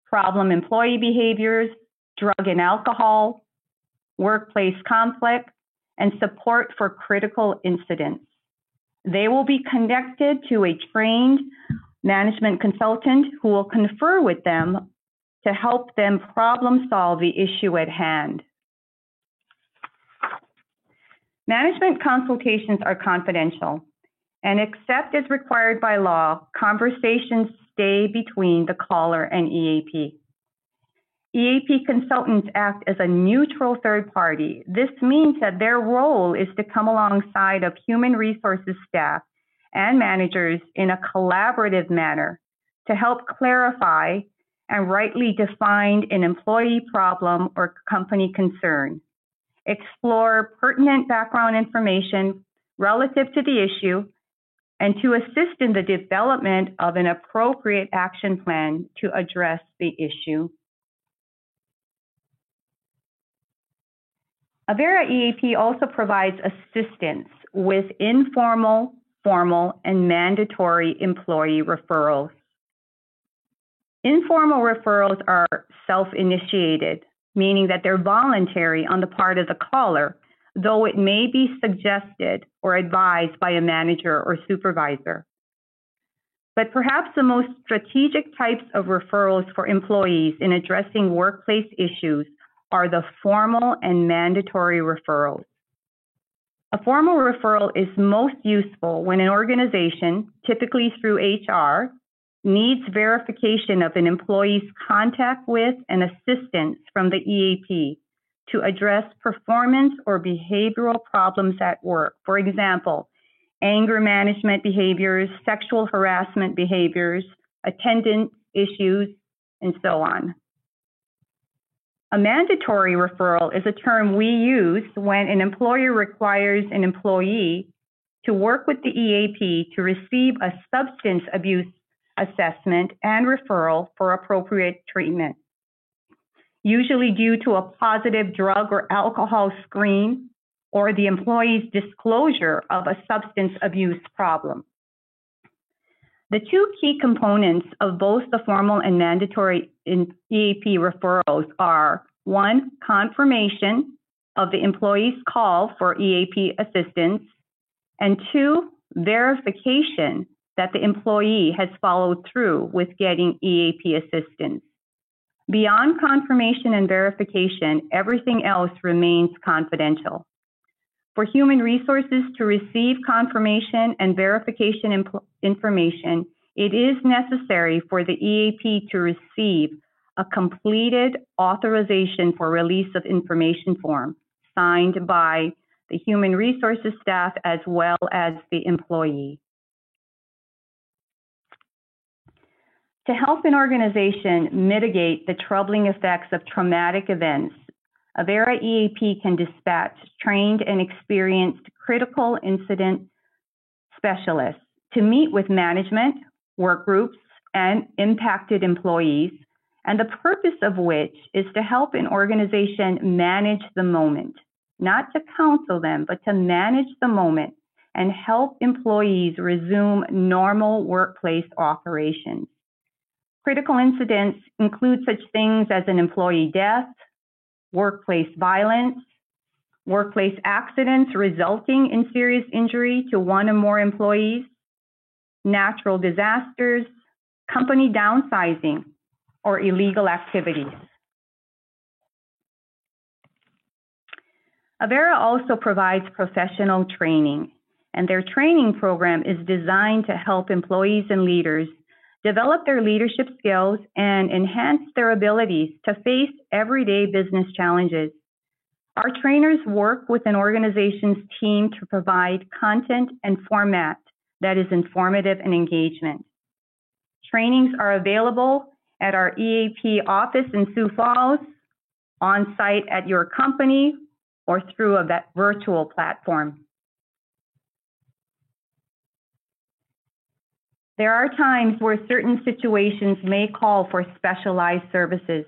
problem employee behaviors, drug and alcohol, workplace conflict, and support for critical incidents. They will be connected to a trained management consultant who will confer with them to help them problem solve the issue at hand. Management consultations are confidential, and except as required by law, conversations stay between the caller and EAP. EAP consultants act as a neutral third party. This means that their role is to come alongside of human resources staff and managers in a collaborative manner to help clarify and rightly define an employee problem or company concern, explore pertinent background information relative to the issue, and to assist in the development of an appropriate action plan to address the issue. Avera EAP also provides assistance with informal, formal, and mandatory employee referrals. Informal referrals are self-initiated, meaning that they're voluntary on the part of the caller, though it may be suggested or advised by a manager or supervisor. But perhaps the most strategic types of referrals for employees in addressing workplace issues are the formal and mandatory referrals. A formal referral is most useful when an organization, typically through HR, needs verification of an employee's contact with and assistance from the EAP to address performance or behavioral problems at work. For example, anger management behaviors, sexual harassment behaviors, attendance issues, and so on. A mandatory referral is a term we use when an employer requires an employee to work with the EAP to receive a substance abuse assessment and referral for appropriate treatment, usually due to a positive drug or alcohol screen or the employee's disclosure of a substance abuse problem. The two key components of both the formal and mandatory EAP referrals are, one, confirmation of the employee's call for EAP assistance, and two, verification that the employee has followed through with getting EAP assistance. Beyond confirmation and verification, everything else remains confidential. For human resources to receive confirmation and verification information, it is necessary for the EAP to receive a completed authorization for release of information form signed by the human resources staff as well as the employee. To help an organization mitigate the troubling effects of traumatic events, Avera EAP can dispatch trained and experienced critical incident specialists to meet with management, work groups, and impacted employees, and the purpose of which is to help an organization manage the moment, not to counsel them, but to manage the moment and help employees resume normal workplace operations. Critical incidents include such things as an employee death, workplace violence, workplace accidents resulting in serious injury to one or more employees, natural disasters, company downsizing, or illegal activities. Avera also provides professional training, and their training program is designed to help employees and leaders develop their leadership skills and enhance their abilities to face everyday business challenges. Our trainers work with an organization's team to provide content and format that is informative and engagement. Trainings are available at our EAP office in Sioux Falls, on site at your company, or through a virtual platform. There are times where certain situations may call for specialized services.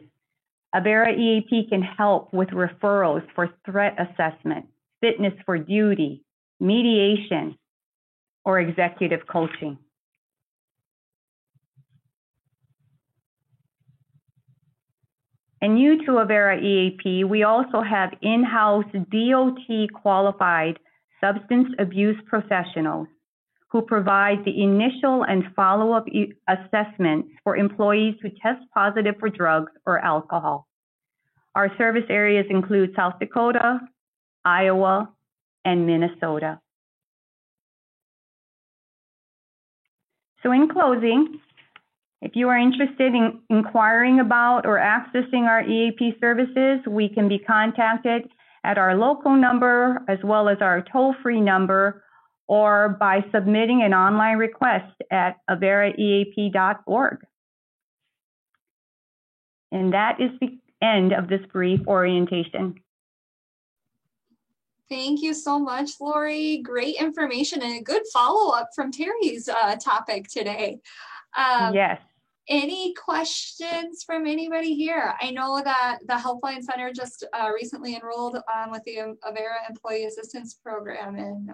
Avera EAP can help with referrals for threat assessment, fitness for duty, mediation, or executive coaching. And new to Avera EAP, we also have in-house DOT qualified substance abuse professionals who provide the initial and follow-up assessments for employees who test positive for drugs or alcohol. Our service areas include South Dakota, Iowa, and Minnesota. So in closing, if you are interested in inquiring about or accessing our EAP services, we can be contacted at our local number as well as our toll-free number, or by submitting an online request at averaeap.org. And that is the end of this brief orientation. Thank you so much, Lori. Great information and a good follow-up from Terry's topic today. Yes. Any questions from anybody here? I know that the Helpline Center just recently enrolled with the Avera Employee Assistance Program, and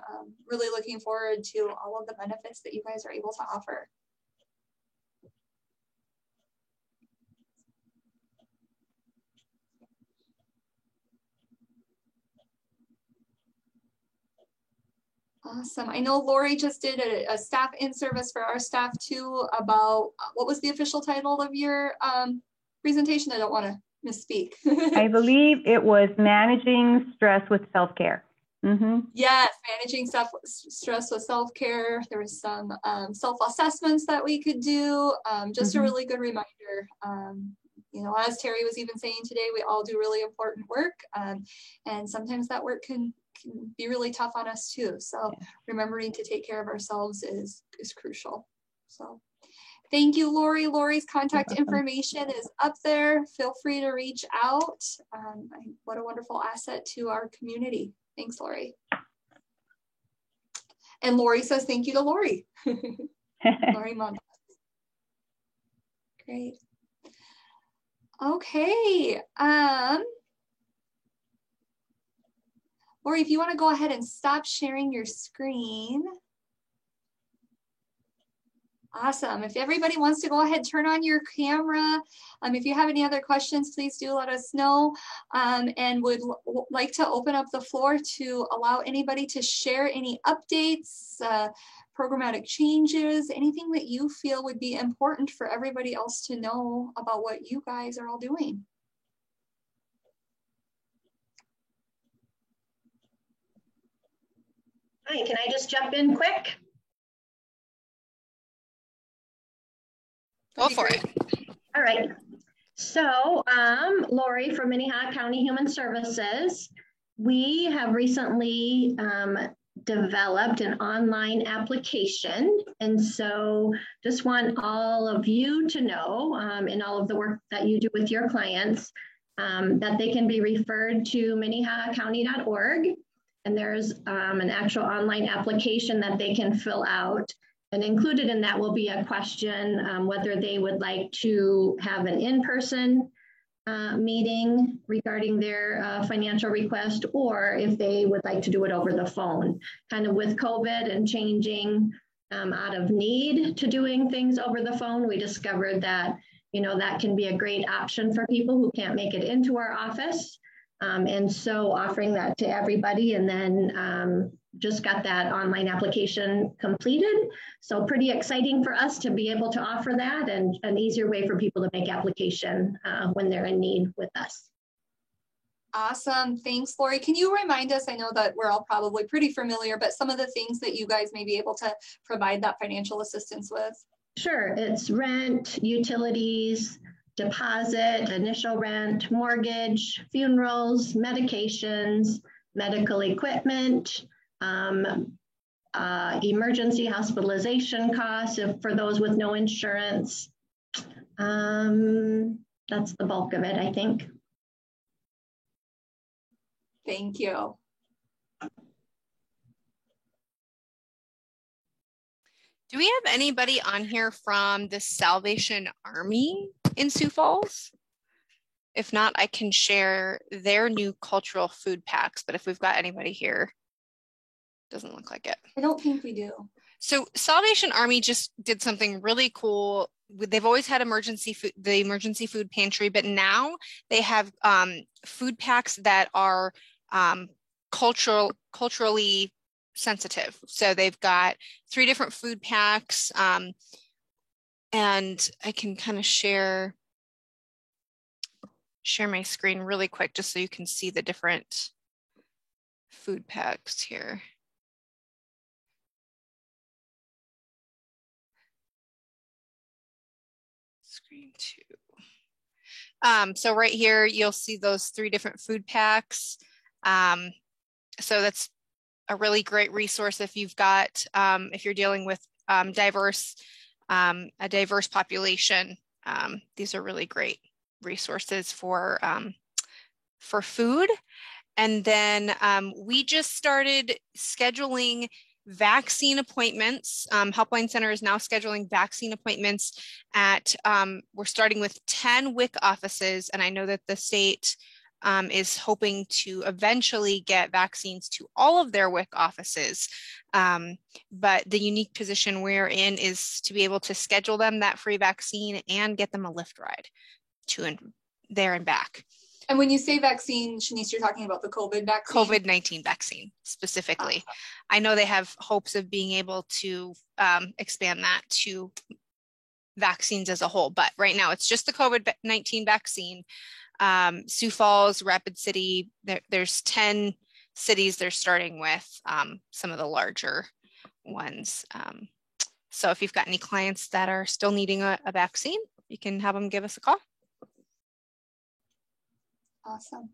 really looking forward to all of the benefits that you guys are able to offer. Awesome. I know Lori just did a staff in-service for our staff too about, what was the official title of your presentation? I don't want to misspeak. I believe it was Managing Stress with Self-Care. Mm-hmm. Yes, managing stress with self-care. There was some self-assessments that we could do. Just a really good reminder. You know, as Terry was even saying today, we all do really important work, and sometimes that work can be really tough on us too. So remembering to take care of ourselves is crucial. So thank you, Lori. Lori's contact information is up there. Feel free to reach out. What a wonderful asset to our community. Thanks, Lori. And Lori says thank you to Lori. Lori Montes. Great. Okay. Lori, if you want to go ahead and stop sharing your screen. Awesome. If everybody wants to go ahead, turn on your camera. If you have any other questions, please do let us know. And would like to open up the floor to allow anybody to share any updates, programmatic changes, anything that you feel would be important for everybody else to know about what you guys are all doing. Hi, can I just jump in quick? Go for it. All right. So, Lori from Minnehaha County Human Services, we have recently developed an online application. And so just want all of you to know, in all of the work that you do with your clients, that they can be referred to minnehahacounty.org. And there's an actual online application that they can fill out. And included in that will be a question whether they would like to have an in-person meeting regarding their financial request, or if they would like to do it over the phone. Kind of with COVID and changing out of need to doing things over the phone, we discovered that, you know, that can be a great option for people who can't make it into our office. And so offering that to everybody, and then just got that online application completed. So pretty exciting for us to be able to offer that, and an easier way for people to make application when they're in need with us. Awesome. Thanks, Lori. Can you remind us, I know that we're all probably pretty familiar, but some of the things that you guys may be able to provide that financial assistance with? Sure. It's rent, utilities, deposit, initial rent, mortgage, funerals, medications, medical equipment, emergency hospitalization costs for those with no insurance. That's the bulk of it, I think. Thank you. Do we have anybody on here from the Salvation Army in Sioux Falls? If not, I can share their new cultural food packs, but if we've got anybody here, doesn't look like it. I don't think we do. So Salvation Army just did something really cool. They've always had the emergency food pantry, but now they have food packs that are culturally sensitive. So they've got 3 different food packs, and I can kind of share my screen really quick just so you can see the different food packs here. Screen 2. So right here, you'll see those 3 different food packs. So that's a really great resource if you've got, if you're dealing with a diverse population. These are really great resources for food. And then we just started scheduling vaccine appointments. Helpline Center is now scheduling vaccine appointments at, we're starting with 10 WIC offices. And I know that the state is hoping to eventually get vaccines to all of their WIC offices. But the unique position we're in is to be able to schedule them that free vaccine and get them a Lyft ride to and there and back. And when you say vaccine, Shanice, you're talking about the COVID vaccine? COVID-19 vaccine specifically. I know they have hopes of being able to expand that to vaccines as a whole, but right now it's just the COVID-19 vaccine. Sioux Falls, Rapid City, there's 10 cities they're starting with, some of the larger ones. So if you've got any clients that are still needing a vaccine, you can have them give us a call. Awesome.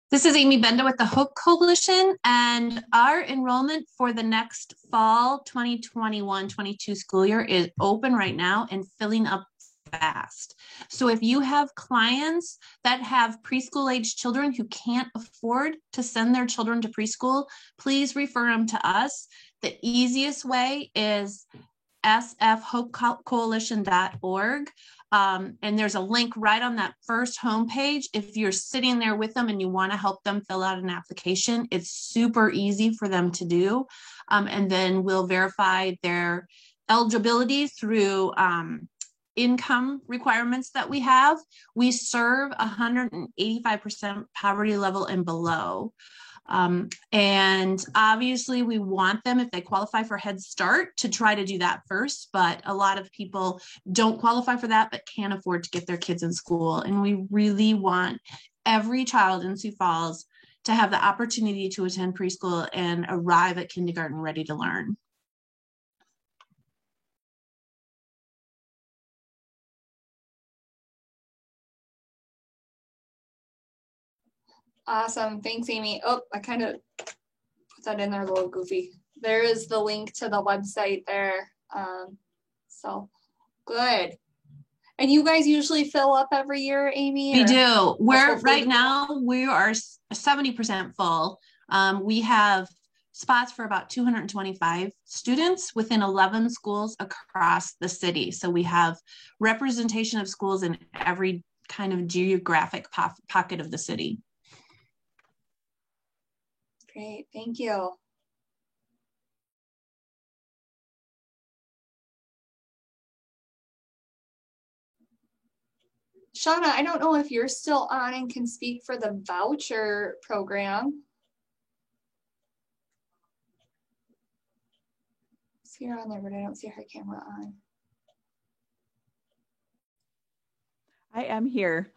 This is Amy Benda with the Hope Coalition, and our enrollment for the next fall 2021-22 school year is open right now and filling up fast. So if you have clients that have preschool age children who can't afford to send their children to preschool, please refer them to us. The easiest way is sfhopecoalition.org. And there's a link right on that first homepage. If you're sitting there with them and you want to help them fill out an application, it's super easy for them to do. And then we'll verify their eligibility through income requirements that we have. We serve 185% poverty level and below. And obviously we want them, if they qualify for Head Start, to try to do that first, but a lot of people don't qualify for that, but can't afford to get their kids in school. And we really want every child in Sioux Falls to have the opportunity to attend preschool and arrive at kindergarten ready to learn. Awesome. Thanks, Amy. Oh, I kind of put that in there a little goofy. There is the link to the website there. So good. And you guys usually fill up every year, Amy? We do. We're right now, we are 70% full. We have spots for about 225 students within 11 schools across the city. So we have representation of schools in every kind of geographic pocket of the city. Great, thank you. Shauna, I don't know if you're still on and can speak for the voucher program. I see her on there, but I don't see her camera on. I am here.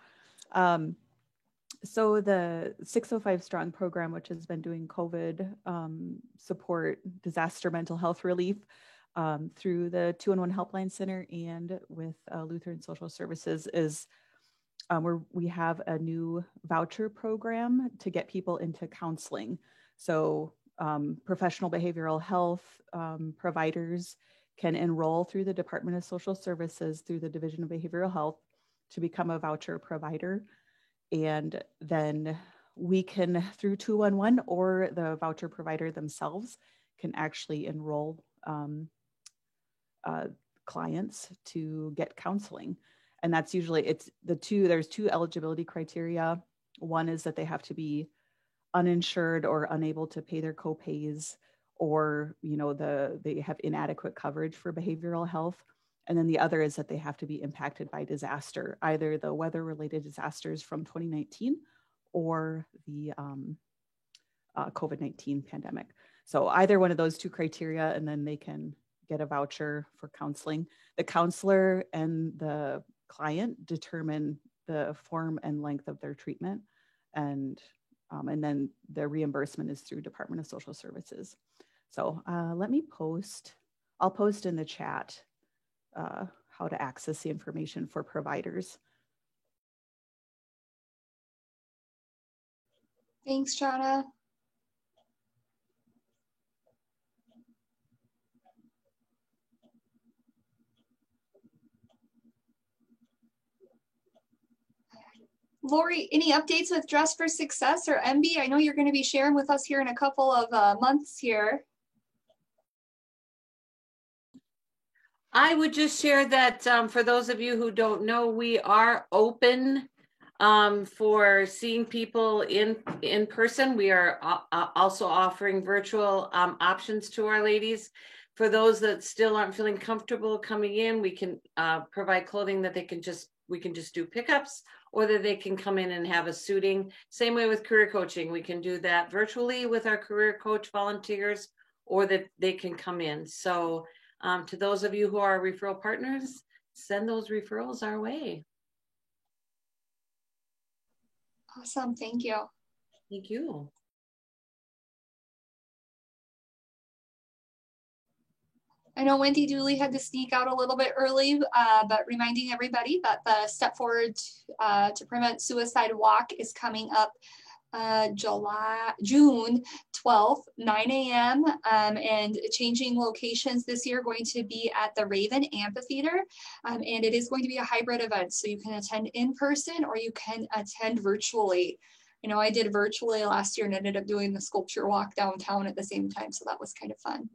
So the 605 Strong program, which has been doing COVID support, disaster mental health relief through the 211 Helpline Center and with Lutheran Social Services, is where we have a new voucher program to get people into counseling. So professional behavioral health providers can enroll through the Department of Social Services through the Division of Behavioral Health to become a voucher provider. And then we can, through 211 or the voucher provider themselves, can actually enroll clients to get counseling. And that's usually, there's two eligibility criteria. One is that they have to be uninsured or unable to pay their co-pays, or, they have inadequate coverage for behavioral health. And then the other is that they have to be impacted by disaster, either the weather-related disasters from 2019 or the COVID-19 pandemic. So either one of those two criteria, and then they can get a voucher for counseling. The counselor and the client determine the form and length of their treatment, and then the reimbursement is through Department of Social Services. So let me I'll post in the chat how to access the information for providers. Thanks, Shauna. Lori, any updates with Dress for Success or MB? I know you're going to be sharing with us here in a couple of months here. I would just share that for those of you who don't know, we are open for seeing people in person. We are also offering virtual options to our ladies. For those that still aren't feeling comfortable coming in, we can provide clothing that we can just do pickups, or that they can come in and have a suiting. Same way with career coaching. We can do that virtually with our career coach volunteers, or that they can come in. So to those of you who are referral partners, send those referrals our way. Awesome, thank you. Thank you. I know Wendy Dooley had to sneak out a little bit early, but reminding everybody that the Step Forward to Prevent Suicide Walk is coming up June 12th, 9 a.m. And changing locations this year, going to be at the Raven Amphitheater. And it is going to be a hybrid event. So you can attend in person or you can attend virtually. You know, I did virtually last year and ended up doing the sculpture walk downtown at the same time. So that was kind of fun.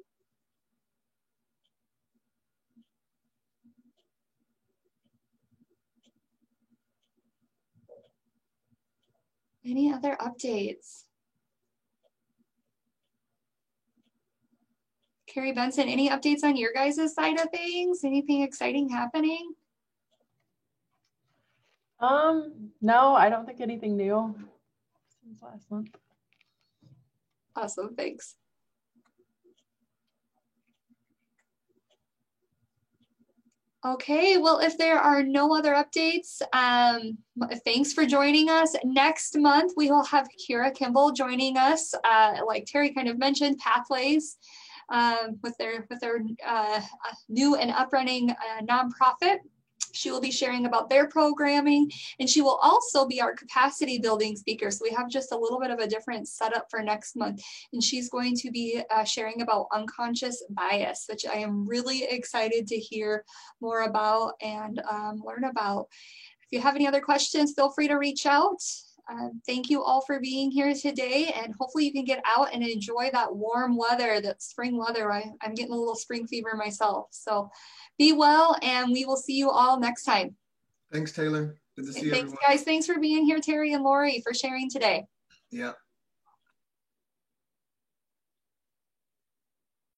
Any other updates? Carrie Benson, any updates on your guys' side of things? Anything exciting happening? No, I don't think anything new since last month. Awesome. Thanks. Okay, well, if there are no other updates, thanks for joining us. Next month, we will have Kira Kimball joining us, like Terry kind of mentioned, Pathways, with their new and up-running nonprofit. She will be sharing about their programming, and she will also be our capacity building speaker. So we have just a little bit of a different setup for next month. And she's going to be sharing about unconscious bias, which I am really excited to hear more about and learn about. If you have any other questions, feel free to reach out. Thank you all for being here today, and hopefully you can get out and enjoy that warm weather, that spring weather. I'm getting a little spring fever myself. So be well, and we will see you all next time. Thanks, Taylor. Good to see you. Thanks, guys. Thanks for being here, Terry and Lori, for sharing today. Yeah.